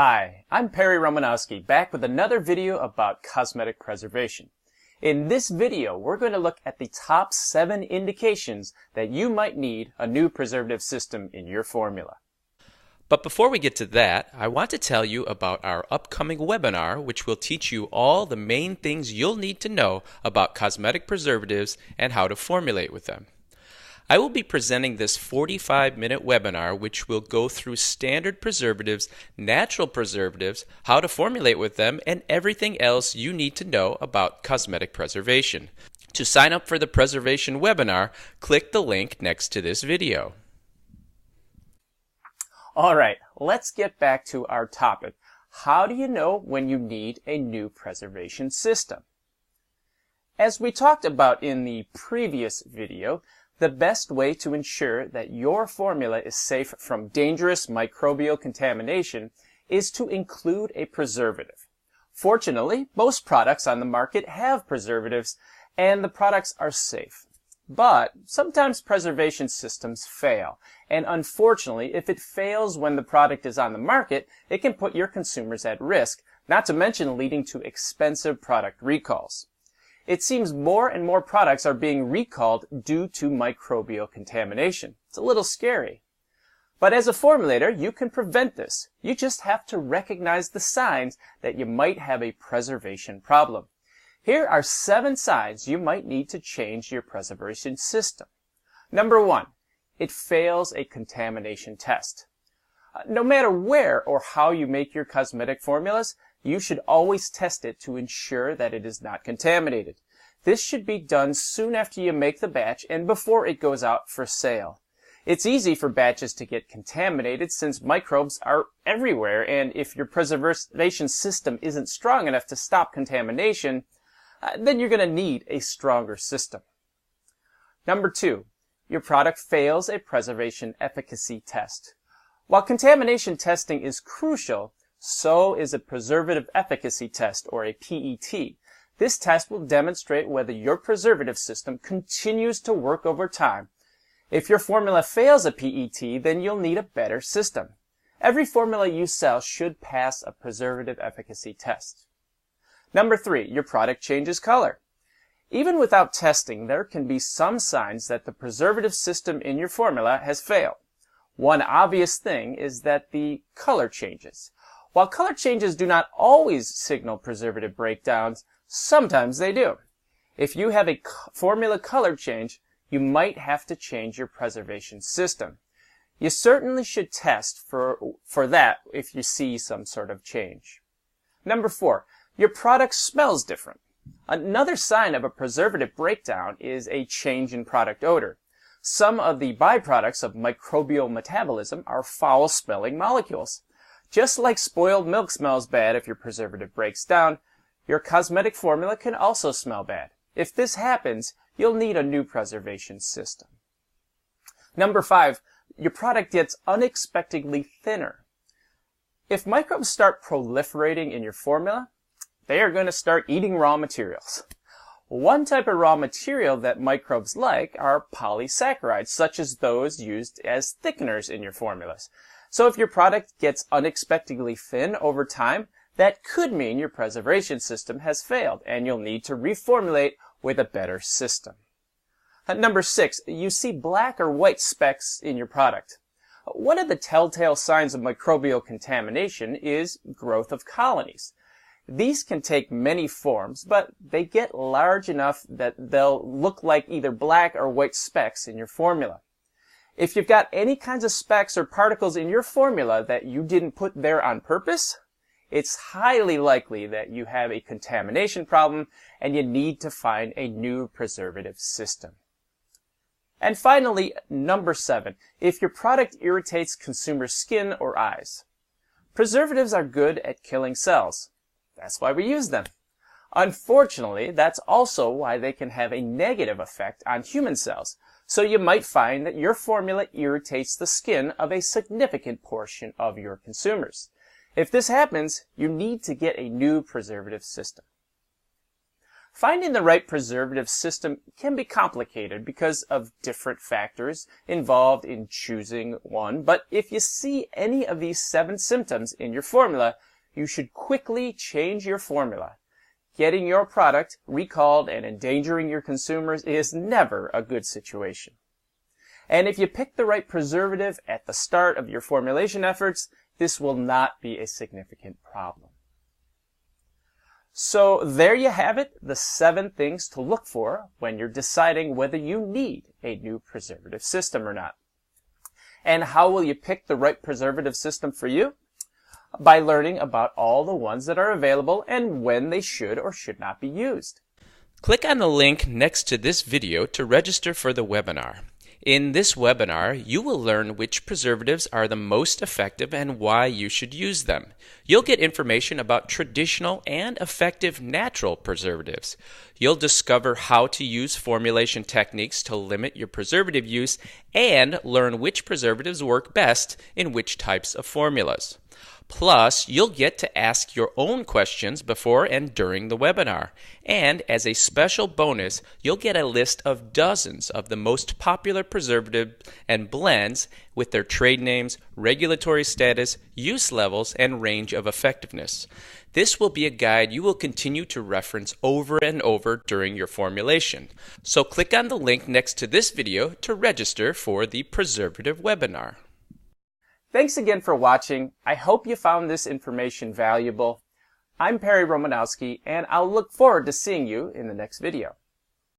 Hi, I'm Perry Romanowski, back with another video about cosmetic preservation. In this video, we're going to look at the top 7 indications that you might need a new preservative system in your formula. But before we get to that, I want to tell you about our upcoming webinar, which will teach you all the main things you'll need to know about cosmetic preservatives and how to formulate with them. I will be presenting this 45-minute webinar, which will go through standard preservatives, natural preservatives, how to formulate with them, and everything else you need to know about cosmetic preservation. To sign up for the preservation webinar, click the link next to this video. Alright, let's get back to our topic. How do you know when you need a new preservation system? As we talked about in the previous video, the best way to ensure that your formula is safe from dangerous microbial contamination is to include a preservative. Fortunately, most products on the market have preservatives, and the products are safe. But sometimes preservation systems fail, and unfortunately, if it fails when the product is on the market, it can put your consumers at risk, not to mention leading to expensive product recalls. It seems more and more products are being recalled due to microbial contamination. It's a little scary. But as a formulator, you can prevent this. You just have to recognize the signs that you might have a preservation problem. Here are 7 signs you might need to change your preservation system. Number 1, it fails a contamination test. No matter where or how you make your cosmetic formulas, you should always test it to ensure that it is not contaminated. This should be done soon after you make the batch and before it goes out for sale. It's easy for batches to get contaminated since microbes are everywhere, and if your preservation system isn't strong enough to stop contamination, then you're going to need a stronger system. Number 2, your product fails a preservation efficacy test. While contamination testing is crucial, so is a preservative efficacy test, or a PET. This test will demonstrate whether your preservative system continues to work over time. If your formula fails a PET, then you'll need a better system. Every formula you sell should pass a preservative efficacy test. Number 3, your product changes color. Even without testing, there can be some signs that the preservative system in your formula has failed. One obvious thing is that the color changes. While color changes do not always signal preservative breakdowns, sometimes they do. If you have a formula color change, you might have to change your preservation system. You certainly should test for that if you see some sort of change. Number 4, your product smells different. Another sign of a preservative breakdown is a change in product odor. Some of the byproducts of microbial metabolism are foul-smelling molecules. Just like spoiled milk smells bad if your preservative breaks down, your cosmetic formula can also smell bad. If this happens, you'll need a new preservation system. Number 5, your product gets unexpectedly thinner. If microbes start proliferating in your formula, they are going to start eating raw materials. One type of raw material that microbes like are polysaccharides, such as those used as thickeners in your formulas. So if your product gets unexpectedly thin over time, that could mean your preservation system has failed and you'll need to reformulate with a better system. Number 6, you see black or white specks in your product. One of the telltale signs of microbial contamination is growth of colonies. These can take many forms, but they get large enough that they'll look like either black or white specks in your formula. If you've got any kinds of specks or particles in your formula that you didn't put there on purpose, it's highly likely that you have a contamination problem and you need to find a new preservative system. And finally, number 7, if your product irritates consumer skin or eyes. Preservatives are good at killing cells. That's why we use them. Unfortunately, that's also why they can have a negative effect on human cells. So you might find that your formula irritates the skin of a significant portion of your consumers. If this happens, you need to get a new preservative system. Finding the right preservative system can be complicated because of different factors involved in choosing one, but if you see any of these 7 symptoms in your formula, you should quickly change your formula. Getting your product recalled and endangering your consumers is never a good situation. And if you pick the right preservative at the start of your formulation efforts, this will not be a significant problem. So there you have it, the 7 things to look for when you're deciding whether you need a new preservative system or not. And how will you pick the right preservative system for you? By learning about all the ones that are available and when they should or should not be used. Click on the link next to this video to register for the webinar. In this webinar, you will learn which preservatives are the most effective and why you should use them. You'll get information about traditional and effective natural preservatives. You'll discover how to use formulation techniques to limit your preservative use and learn which preservatives work best in which types of formulas. Plus, you'll get to ask your own questions before and during the webinar. And as a special bonus, you'll get a list of dozens of the most popular preservatives and blends with their trade names, regulatory status, use levels, and range of effectiveness. This will be a guide you will continue to reference over and over during your formulation. So click on the link next to this video to register for the Preservative webinar. Thanks again for watching. I hope you found this information valuable. I'm Perry Romanowski, and I'll look forward to seeing you in the next video.